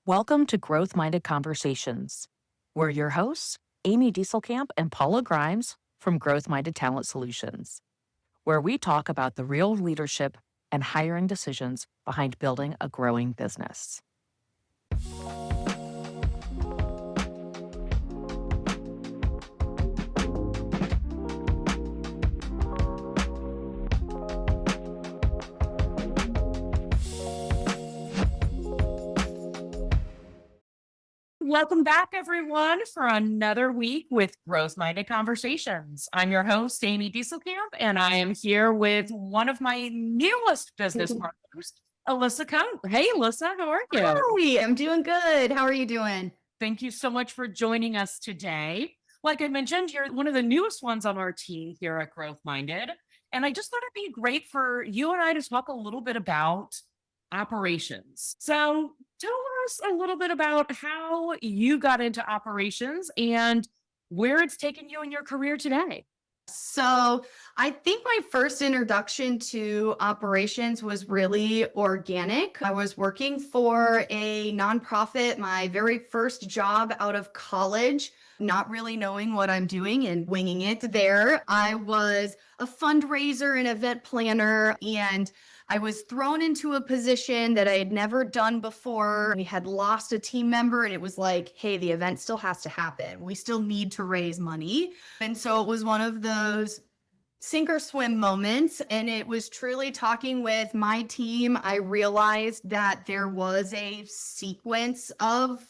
Welcome to Growth Minded Conversations. We're your hosts, Amy Dieselkamp and Paula Grimes from Growth Minded Talent Solutions, where we talk about the real leadership and hiring decisions behind building a growing business. Welcome back, everyone, for another week with Growth Minded Conversations. I'm your host, Amy Dieselkamp, and I am here with one of my newest business partners, Alyssa Cohn. Hey, Alyssa, how are you? Hi, I'm doing good. How are you doing? Thank you so much for joining us today. Like I mentioned, you're one of the newest ones on our team here at Growth Minded. And I just thought it'd be great for you and I to talk a little bit about operations. So tell us a little bit about how you got into operations and where it's taken you in your career today. So, I think my first introduction to operations was really organic. I was working for a nonprofit, my very first job out of college, not really knowing what I'm doing and winging it there. I was a fundraiser and event planner, and I was thrown into a position that I had never done before. We had lost a team member, and it was like, hey, the event still has to happen. We still need to raise money. And so it was one of those sink or swim moments. And it was truly talking with my team. I realized that there was a sequence of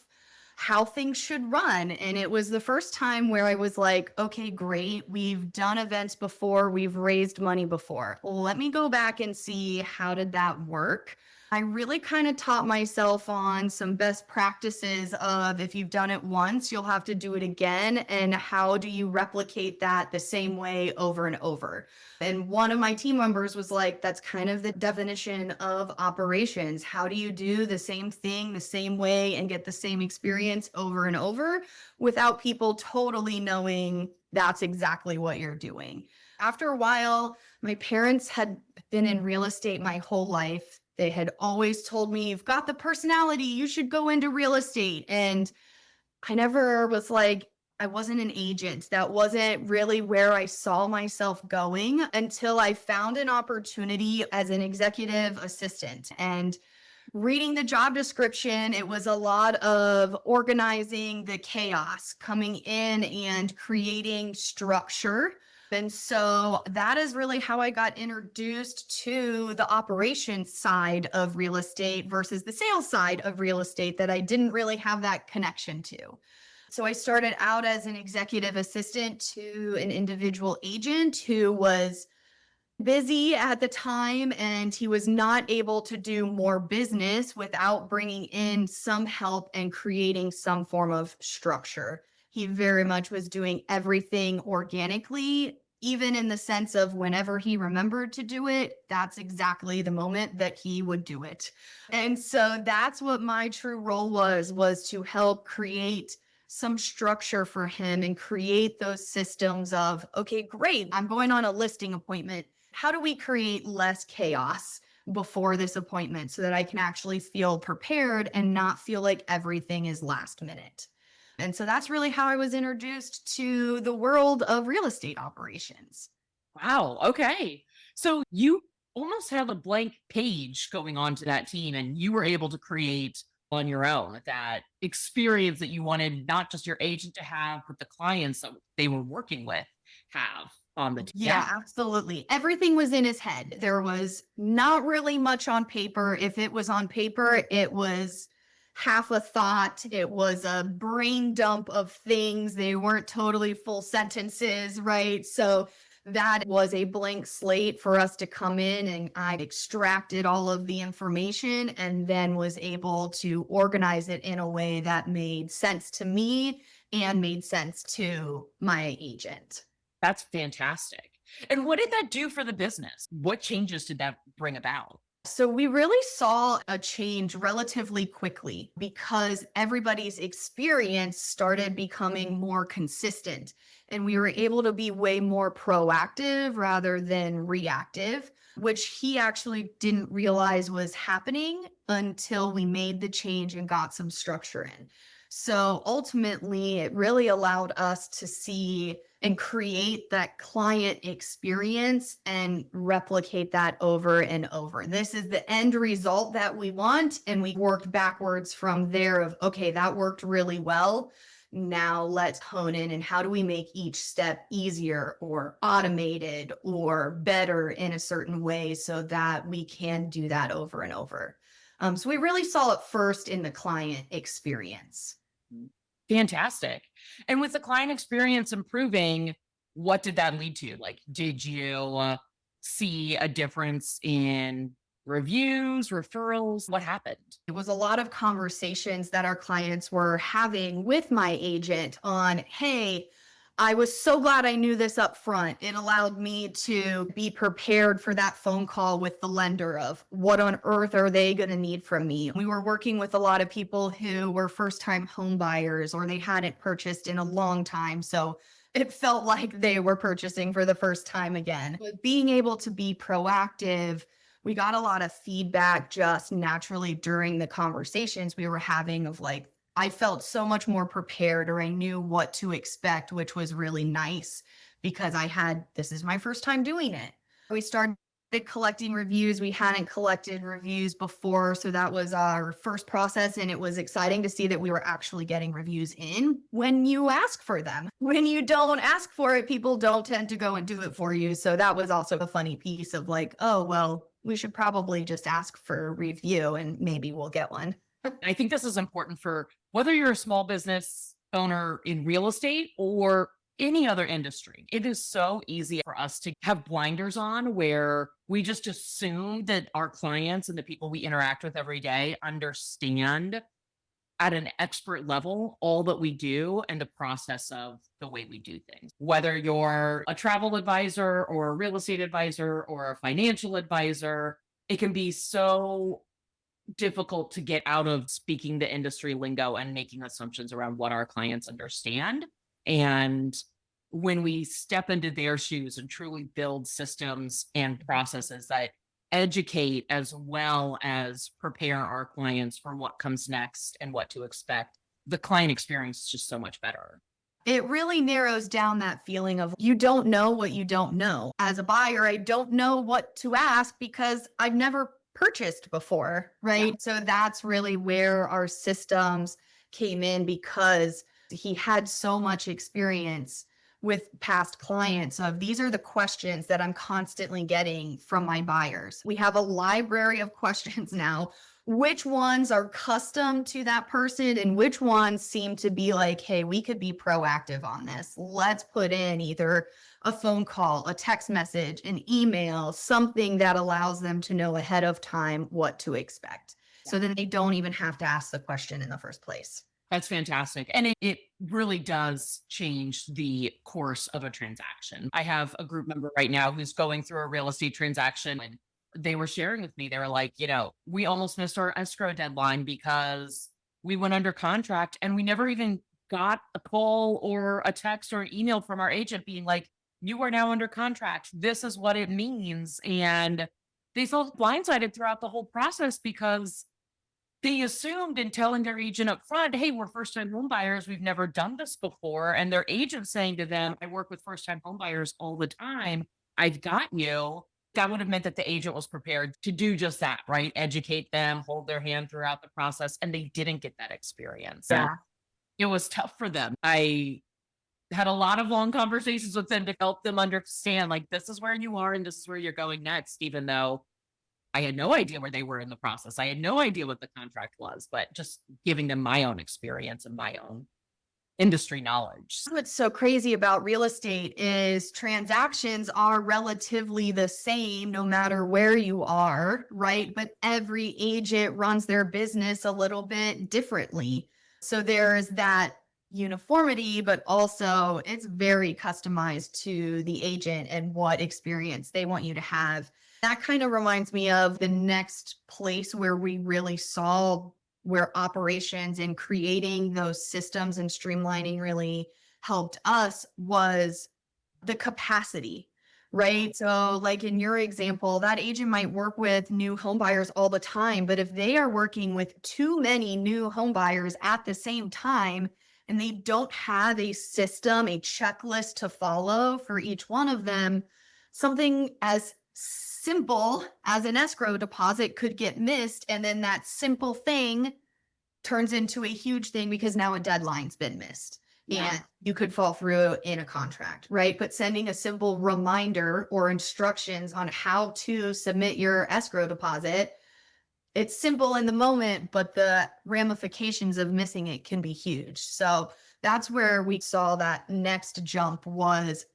how things should run. And it was the first time where I was like, okay, great. We've done events before. We've raised money before. Let me go back and see how did that work. I really kind of taught myself on some best practices of if you've done it once, you'll have to do it again. And how do you replicate that the same way over and over? And one of my team members was like, that's kind of the definition of operations. How do you do the same thing the same way and get the same experience over and over without people totally knowing that's exactly what you're doing? After a while, my parents had been in real estate my whole life. They had always told me, you've got the personality, you should go into real estate. And I never was like, I wasn't an agent. That wasn't really where I saw myself going until I found an opportunity as an executive assistant. And reading the job description, it was a lot of organizing the chaos, coming in and creating structure. And so that is really how I got introduced to the operations side of real estate versus the sales side of real estate that I didn't really have that connection to. So I started out as an executive assistant to an individual agent who was busy at the time, and he was not able to do more business without bringing in some help and creating some form of structure. He very much was doing everything organically, even in the sense of whenever he remembered to do it, that's exactly the moment that he would do it. And so that's what my true role was to help create some structure for him and create those systems of, okay, great, I'm going on a listing appointment. How do we create less chaos before this appointment so that I can actually feel prepared and not feel like everything is last minute? And so that's really how I was introduced to the world of real estate operations. Wow. Okay. So you almost have a blank page going on to that team, and you were able to create on your own that experience that you wanted not just your agent to have, but the clients that they were working with have on the team. Yeah, absolutely. Everything was in his head. There was not really much on paper. If it was on paper, it was half a thought. It was a brain dump of things. They weren't totally full sentences, right? So that was a blank slate for us to come in, and I extracted all of the information and then was able to organize it in a way that made sense to me and made sense to my agent. That's fantastic. And what did that do for the business? What changes did that bring about? So we really saw a change relatively quickly because everybody's experience started becoming more consistent, and we were able to be way more proactive rather than reactive, which he actually didn't realize was happening until we made the change and got some structure in. So ultimately, it really allowed us to see and create that client experience and replicate that over and over. This is the end result that we want. And we worked backwards from there of, okay, that worked really well. Now let's hone in and how do we make each step easier or automated or better in a certain way so that we can do that over and over. So we really saw it first in the client experience. Fantastic. And with the client experience improving, what did that lead to? Like, did you see a difference in reviews, referrals? What happened? It was a lot of conversations that our clients were having with my agent on, hey, I was so glad I knew this up front. It allowed me to be prepared for that phone call with the lender of what on earth are they going to need from me. We were working with a lot of people who were first-time home buyers or they hadn't purchased in a long time. So it felt like they were purchasing for the first time again. But being able to be proactive, we got a lot of feedback just naturally during the conversations we were having of like, I felt so much more prepared or I knew what to expect, which was really nice because this is my first time doing it. We started collecting reviews. We hadn't collected reviews before. So that was our first process. And it was exciting to see that we were actually getting reviews in when you ask for them. When you don't ask for it, people don't tend to go and do it for you. So that was also a funny piece of like, oh, well, we should probably just ask for a review and maybe we'll get one. I think this is important for whether you're a small business owner in real estate or any other industry. It is so easy for us to have blinders on where we just assume that our clients and the people we interact with every day understand at an expert level all that we do and the process of the way we do things. Whether you're a travel advisor or a real estate advisor or a financial advisor, it can be so difficult to get out of speaking the industry lingo and making assumptions around what our clients understand. And when we step into their shoes and truly build systems and processes that educate as well as prepare our clients for what comes next and what to expect, the client experience is just so much better. It really narrows down that feeling of you don't know what you don't know. As a buyer, I don't know what to ask because I've never purchased before, right? Yeah. So that's really where our systems came in because he had so much experience with past clients of these are the questions that I'm constantly getting from my buyers. We have a library of questions now. Which ones are custom to that person and which ones seem to be like, hey, we could be proactive on this. Let's put in either a phone call, a text message, an email, something that allows them to know ahead of time what to expect. So then they don't even have to ask the question in the first place. That's fantastic. And it really does change the course of a transaction. I have a group member right now who's going through a real estate transaction and they were sharing with me, they were like, we almost missed our escrow deadline because we went under contract and we never even got a call or a text or an email from our agent being like, you are now under contract. This is what it means. And they felt blindsided throughout the whole process because they assumed in telling their agent up front, hey, we're first-time home buyers. We've never done this before. And their agent saying to them, I work with first-time home buyers all the time. I've got you. That would have meant that the agent was prepared to do just that, right? Educate them, hold their hand throughout the process. And they didn't get that experience. Yeah. So it was tough for them. I had a lot of long conversations with them to help them understand, like, this is where you are and this is where you're going next, even though I had no idea where they were in the process. I had no idea what the contract was, but just giving them my own experience and my own industry knowledge. What's so crazy about real estate is transactions are relatively the same no matter where you are, right? But every agent runs their business a little bit differently. So there's that uniformity, but also it's very customized to the agent and what experience they want you to have. That kind of reminds me of the next place where we really saw where operations and creating those systems and streamlining really helped us was the capacity, right? So, like in your example, that agent might work with new home buyers all the time, but if they are working with too many new home buyers at the same time, and they don't have a system, a checklist to follow for each one of them, something as simple as an escrow deposit could get missed. And then that simple thing turns into a huge thing because now a deadline's been missed. Yeah. And you could fall through in a contract, right? But sending a simple reminder or instructions on how to submit your escrow deposit, it's simple in the moment, but the ramifications of missing it can be huge. So that's where we saw that next jump was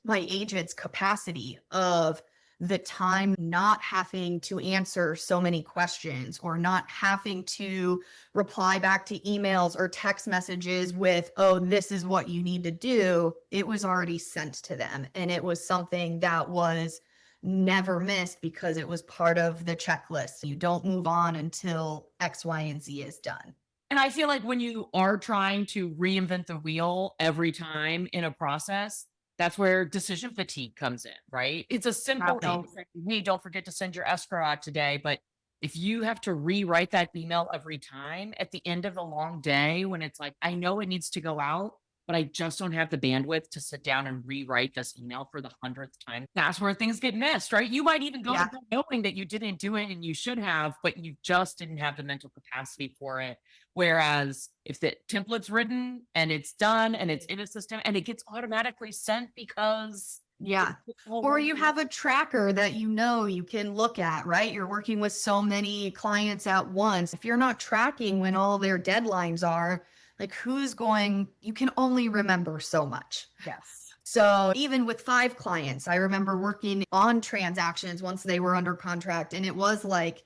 my agent's capacity of the time not having to answer so many questions or not having to reply back to emails or text messages with, oh, this is what you need to do. It was already sent to them. And it was something that was never missed because it was part of the checklist. You don't move on until X, Y, and Z is done. And I feel like when you are trying to reinvent the wheel every time in a process, that's where decision fatigue comes in, right? It's a simple Right. thing saying, hey, don't forget to send your escrow out today. But if you have to rewrite that email every time at the end of a long day, when it's like, I know it needs to go out, but I just don't have the bandwidth to sit down and rewrite this email for the 100th time, that's where things get missed, right? You might even go to Yeah. bed knowing that you didn't do it and you should have, but you just didn't have the mental capacity for it. Whereas if the template's written and it's done and it's in a system and it gets automatically sent because Yeah. Or you have a tracker that you can look at, right? You're working with so many clients at once. If you're not tracking when all their deadlines are, like you can only remember so much. yes. So even with 5 clients, I remember working on transactions once they were under contract, and it was like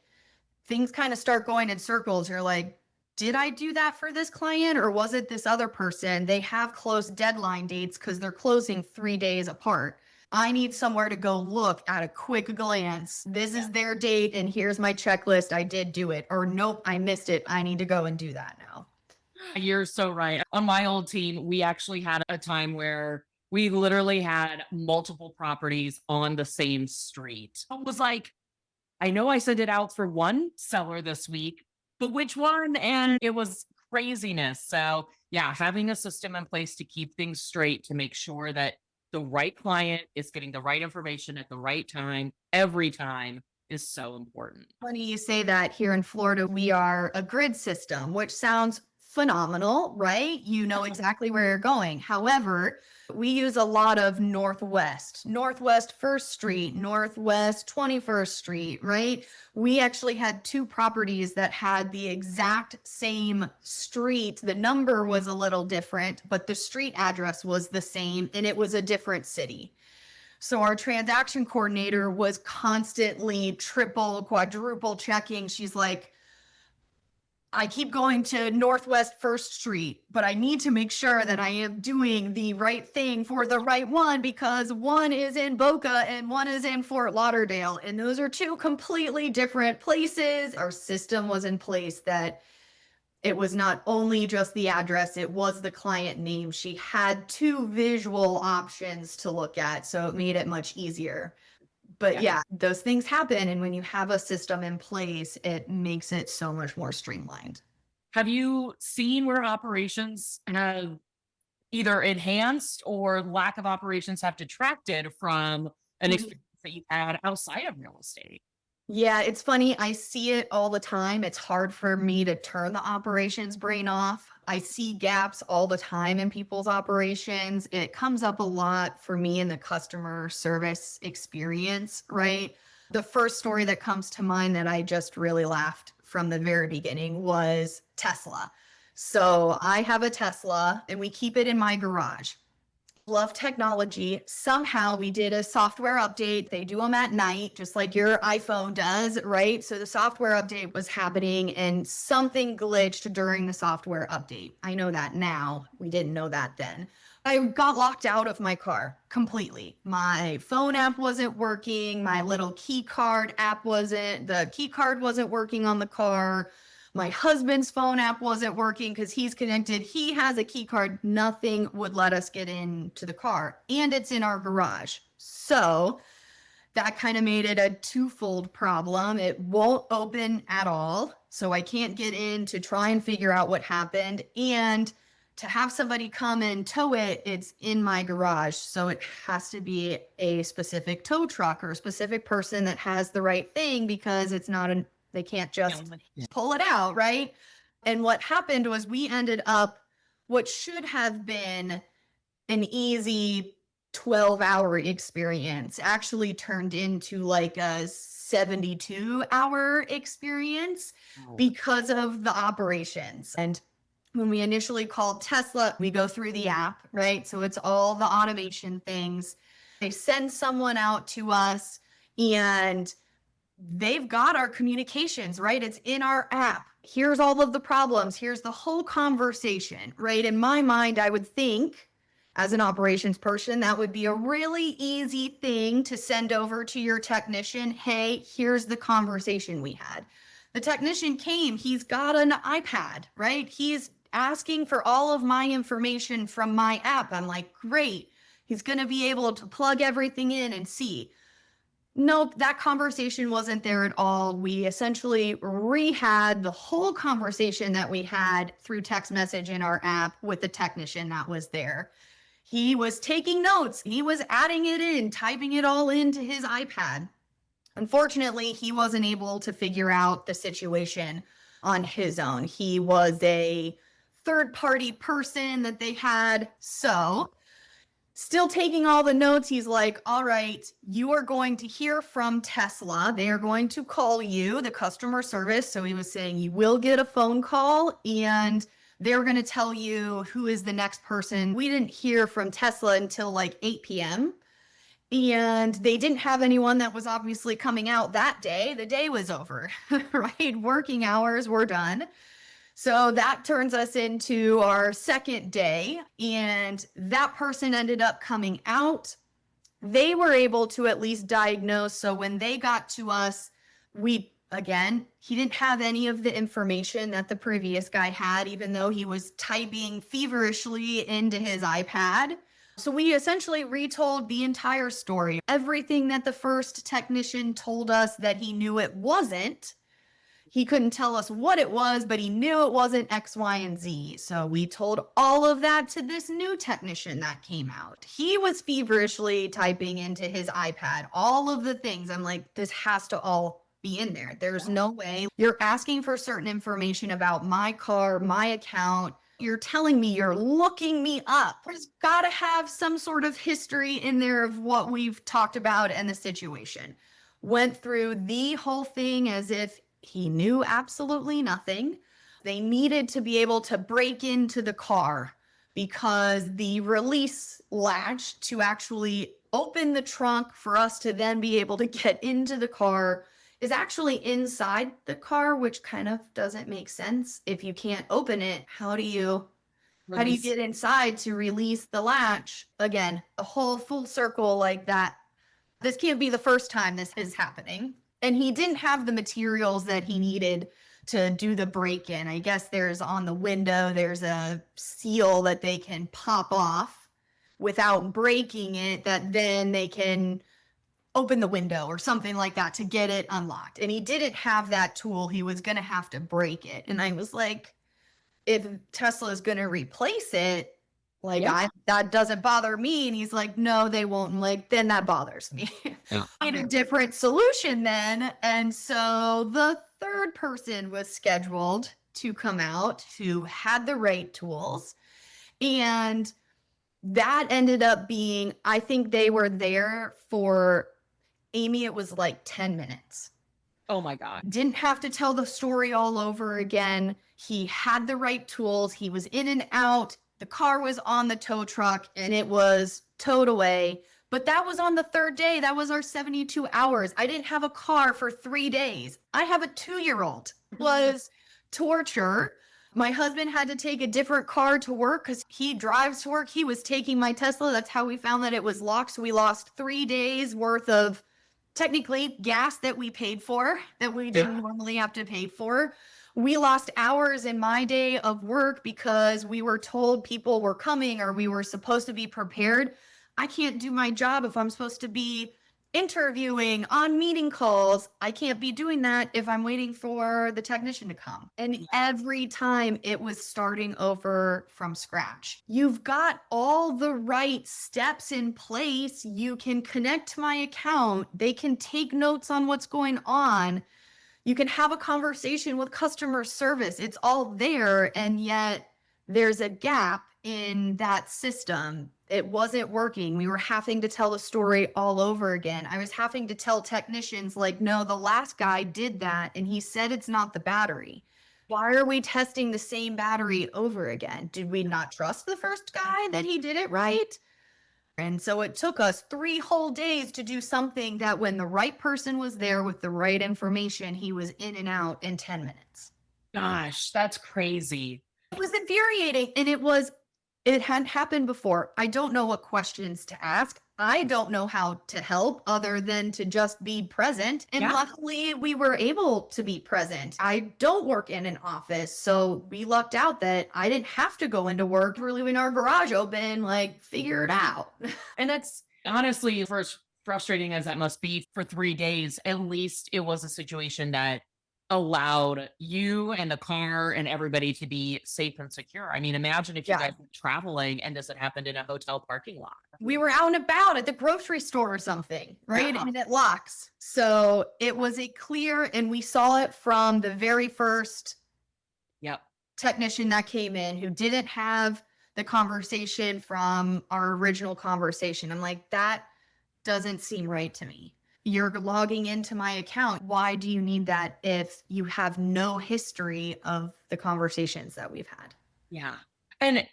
things kind of start going in circles. You're like, did I do that for this client or was it this other person? They have close deadline dates because they're closing 3 days apart. I need somewhere to go look at a quick glance. This is their date and here's my checklist. I did do it. Or nope, I missed it. I need to go and do that now. You're so right. On my old team, we actually had a time where we literally had multiple properties on the same street. It was like, I know I sent it out for one seller this week, but which one? And it was craziness. So, yeah, having a system in place to keep things straight to make sure that the right client is getting the right information at the right time every time is so important. Funny you say that. Here in Florida, we are a grid system, which sounds phenomenal, right? You know exactly where you're going. However, we use a lot of Northwest First Street, Northwest 21st Street, right? We actually had 2 properties that had the exact same street. The number was a little different, but the street address was the same and it was a different city. So our transaction coordinator was constantly triple, quadruple checking. She's like, I keep going to Northwest First Street, but I need to make sure that I am doing the right thing for the right one because one is in Boca and one is in Fort Lauderdale. And those are 2 completely different places. Our system was in place that it was not only just the address, it was the client name. She had 2 visual options to look at, so it made it much easier. But yeah, those things happen. And when you have a system in place, it makes it so much more streamlined. Have you seen where operations have either enhanced or lack of operations have detracted from an Mhm. experience that you've had outside of real estate? Yeah, it's funny. I see it all the time. It's hard for me to turn the operations brain off. I see gaps all the time in people's operations. It comes up a lot for me in the customer service experience, right? The first story that comes to mind that I just really laughed from the very beginning was Tesla. So I have a Tesla and we keep it in my garage. Love technology. Somehow we did a software update. They do them at night, just like your iPhone does, right? So the software update was happening and something glitched during the software update. I know that now. We didn't know that then. I got locked out of my car completely. My phone app wasn't working. My little key card app the key card wasn't working on the car. My husband's phone app wasn't working because he's connected. He has a key card. Nothing would let us get into the car. And it's in our garage. So that kind of made it a twofold problem. It won't open at all. So I can't get in to try and figure out what happened. And to have somebody come and tow it, it's in my garage. So it has to be a specific tow truck or a specific person that has the right thing, because it's not they can't just pull it out, right? And what happened was we ended up, what should have been an easy 12-hour experience actually turned into like a 72-hour experience because of the operations. And when we initially called Tesla, we go through the app, right? So it's all the automation things. They send someone out to us and they've got our communications, right? It's in our app. Here's all of the problems. Here's the whole conversation, right? In my mind, I would think as an operations person, that would be a really easy thing to send over to your technician. Hey, here's the conversation we had. The technician came, he's got an iPad, right? He's asking for all of my information from my app. I'm like, great. He's going to be able to plug everything in and see. Nope, that conversation wasn't there at all. We essentially rehad the whole conversation that we had through text message in our app with the technician that was there. He was taking notes. He was adding it in, typing it all into his iPad. Unfortunately, he wasn't able to figure out the situation on his own. He was a third-party person that they had. So still taking all the notes, he's like, all right, you are going to hear from Tesla. They are going to call you, the customer service. So he was saying you will get a phone call and they're going to tell you who is the next person. We didn't hear from Tesla until like 8 p.m. And they didn't have anyone that was obviously coming out that day. The day was over, right? Working hours were done. So that turns us into our second day, and that person ended up coming out. They were able to at least diagnose. So when they got to us, he didn't have any of the information that the previous guy had, even though he was typing feverishly into his iPad. So we essentially retold the entire story. Everything that the first technician told us that he knew it wasn't. He couldn't tell us what it was, but he knew it wasn't X, Y, and Z. So we told all of that to this new technician that came out. He was feverishly typing into his iPad, all of the things. I'm like, this has to all be in there. There's no way. You're asking for certain information about my car, my account. You're telling me you're looking me up. There's got to have some sort of history in there of what we've talked about and the situation. Went through the whole thing as if he knew absolutely nothing. They needed to be able to break into the car because the release latch to actually open the trunk for us to then be able to get into the car is actually inside the car, which kind of doesn't make sense. If you can't open it, how do you get inside to release the latch? Again, a whole full circle like that. This can't be the first time this is happening. And he didn't have the materials that he needed to do the break-in. I guess there's on the window, there's a seal that they can pop off without breaking it, that then they can open the window or something like that to get it unlocked. And he didn't have that tool. He was going to have to break it. And I was like, if Tesla is going to replace it, that doesn't bother me. And he's like, no, they won't. I'm like, then that bothers me. Yeah. I need a different solution then. And so the third person was scheduled to come out who had the right tools. And that ended up being, I think they were there for Amy, it was like 10 minutes. Oh my God. Didn't have to tell the story all over again. He had the right tools. He was in and out The car was on the tow truck and it was towed away. But that was on the third day. That was our 72 hours. I didn't have a car for 3 days. I have a 2-year-old. It was torture. My husband had to take a different car to work because he drives to work. He was taking my Tesla. That's how we found that it was locked. So we lost 3 days worth of technically gas that we paid for, that we didn't normally have to pay for. We lost hours in my day of work because we were told people were coming or we were supposed to be prepared. I can't do my job if I'm supposed to be interviewing on meeting calls. I can't be doing that if I'm waiting for the technician to come. And every time it was starting over from scratch. You've got all the right steps in place. You can connect to my account. They can take notes on what's going on. You can have a conversation with customer service. It's all there. And yet there's a gap in that system. It wasn't working. We were having to tell the story all over again. I was having to tell technicians, like, no, the last guy did that and he said it's not the battery. Why are we testing the same battery over again? Did we not trust the first guy that he did it right? And so it took us 3 whole days to do something that when the right person was there with the right information, he was in and out in 10 minutes. Gosh, that's crazy. It was infuriating. And it hadn't happened before. I don't know what questions to ask. I don't know how to help other than to just be present. And luckily we were able to be present. I don't work in an office, so we lucked out that I didn't have to go into work. We're leaving our garage open, like, figure it out. And that's honestly, for as frustrating as that must be for 3 days, at least it was a situation that allowed you and the car and everybody to be safe and secure. I mean, imagine if you guys were traveling and this had happened in a hotel parking lot. We were out and about at the grocery store or something, right? And it locks. So it was a clear, and we saw it from the very first technician that came in who didn't have the conversation from our original conversation. I'm like, that doesn't seem right to me. You're logging into my account. Why do you need that if you have no history of the conversations that we've had? Yeah. And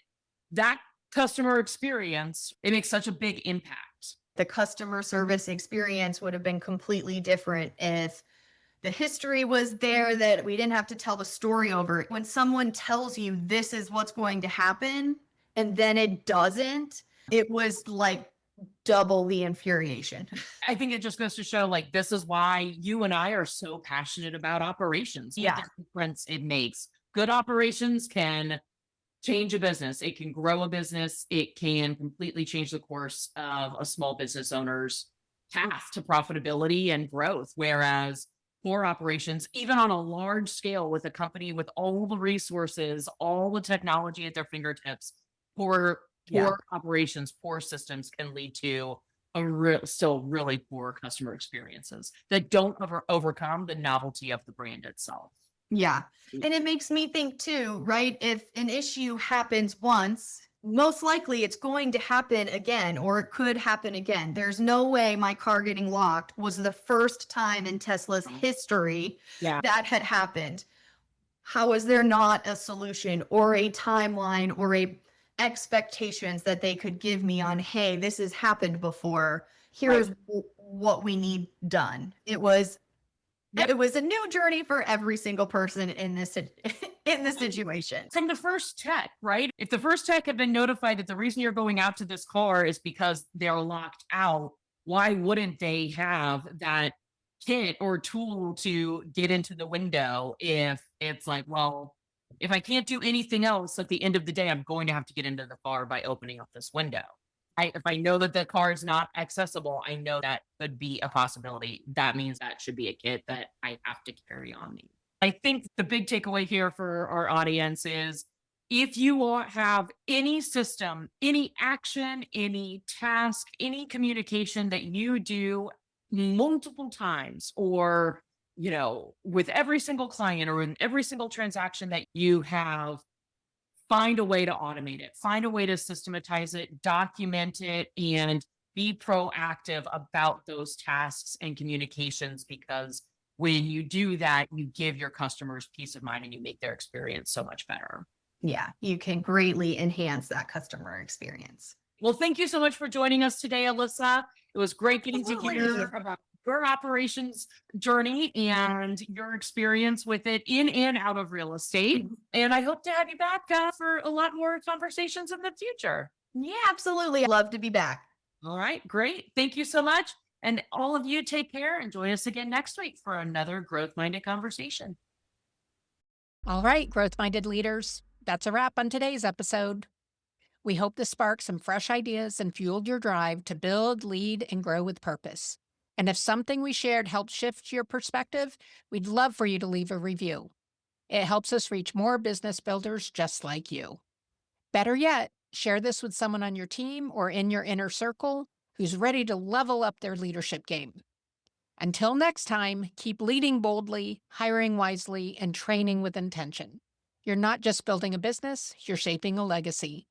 that customer experience, it makes such a big impact. The customer service experience would have been completely different if the history was there, that we didn't have to tell the story over. When someone tells you this is what's going to happen and then it doesn't, it was like double the infuriation. I think it just goes to show, like, this is why you and I are so passionate about operations. The difference it makes. Good operations can change a business. It can grow a business. It can completely change the course of a small business owner's path to profitability and growth. Whereas poor operations, even on a large scale with a company with all the resources, all the technology at their fingertips, poor operations, poor systems can lead to still really poor customer experiences that don't overcome the novelty of the brand itself. Yeah. And it makes me think too, right? If an issue happens once, most likely it's going to happen again, or it could happen again. There's no way my car getting locked was the first time in Tesla's history that had happened. How is there not a solution or a timeline or a expectations that they could give me on, hey, this has happened before. Here's what we need done. It was a new journey for every single person in this situation. From the first tech, right? If the first tech had been notified that the reason you're going out to this car is because they're locked out, why wouldn't they have that kit or tool to get into the window if it's like, well, if I can't do anything else at the end of the day, I'm going to have to get into the car by opening up this window. If I know that the car is not accessible, I know that could be a possibility. That means that should be a kit that I have to carry on me. I think the big takeaway here for our audience is if you have any system, any action, any task, any communication that you do multiple times, or with every single client or in every single transaction that you have, find a way to automate it, find a way to systematize it, document it, and be proactive about those tasks and communications, because when you do that, you give your customers peace of mind and you make their experience so much better. Yeah, you can greatly enhance that customer experience. Well, thank you so much for joining us today, Alyssa. It was great getting to Absolutely. hear about your operations journey and your experience with it in and out of real estate. And I hope to have you back for a lot more conversations in the future. Yeah, absolutely. Love to be back. All right, great. Thank you so much. And all of you take care and join us again next week for another growth minded conversation. All right, growth minded leaders, that's a wrap on today's episode. We hope this sparked some fresh ideas and fueled your drive to build, lead, and grow with purpose. And if something we shared helped shift your perspective, we'd love for you to leave a review. It helps us reach more business builders just like you. Better yet, share this with someone on your team or in your inner circle who's ready to level up their leadership game. Until next time, keep leading boldly, hiring wisely, and training with intention. You're not just building a business, you're shaping a legacy.